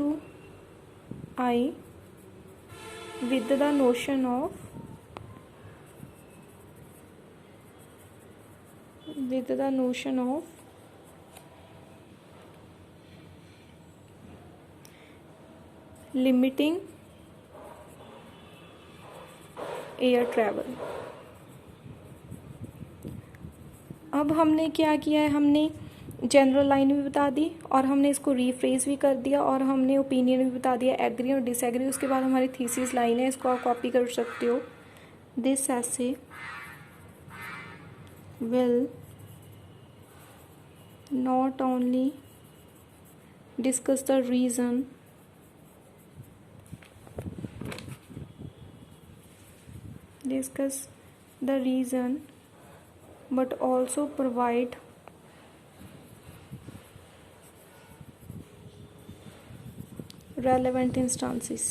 to I with the notion of limiting air travel. अब हमने क्या किया है, हमने जनरल लाइन भी बता दी और हमने इसको रीफ्रेज भी कर दिया और हमने ओपिनियन भी बता दिया, एग्री और डिसएग्री। उसके बाद हमारी थीसिस लाइन है, इसको आप कॉपी कर सकते हो। दिस ऐसे will not only discuss the reason but also provide relevant instances.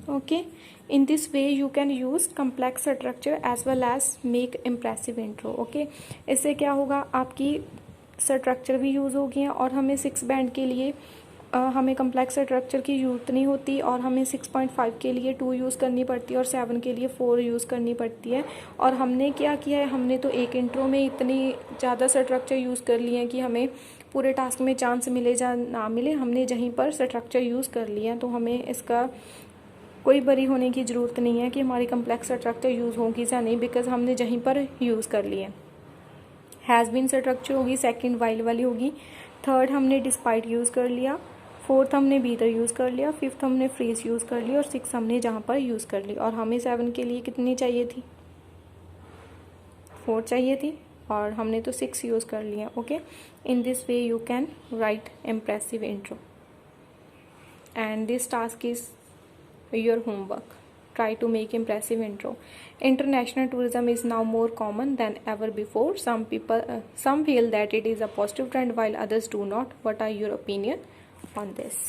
Okay, in this way you can use complex structure as well as make impressive intro. Okay, इससे क्या होगा, आपकी स्ट्रक्चर भी यूज़ होगी और हमें 6 बैंड के लिए हमें कम्प्लेक्स स्ट्रक्चर की ज़रूरत नहीं होती और हमें 6.5 के लिए 2 यूज़ करनी पड़ती है और 7 के लिए 4 यूज़ करनी पड़ती है। और हमने क्या किया है, हमने तो एक इंट्रो में इतनी ज़्यादा स्ट्रक्चर यूज़ कर लिए हैं कि हमें पूरे टास्क में चांस मिले या ना मिले, हमने जहीं पर स्ट्रक्चर यूज़ कर लिया है। तो हमें इसका कोई बरी होने की ज़रूरत नहीं है कि हमारी कम्प्लेक्स स्ट्रक्चर यूज़ होगी या नहीं, बिकॉज हमने जहीं पर यूज़ कर लिए। हैज़ बीन स्ट्रक्चर होगी, सेकंड वाइल वाली होगी, थर्ड हमने डिस्पाइट यूज़ कर लिया, फोर्थ हमने बीदर यूज़ कर लिया, फिफ्थ हमने फ्रीज यूज़ कर लिया और 6 हमने जहाँ पर यूज़ कर ली। और हमें 7 के लिए कितनी चाहिए थी, 4 चाहिए थी और हमने तो 6 यूज़ कर लिया। Okay, in this way you can write impressive intro and this task is your homework. Try to make impressive intro. International tourism is now more common than ever before. Some feel that it is a positive trend while others do not. What are your opinion on this?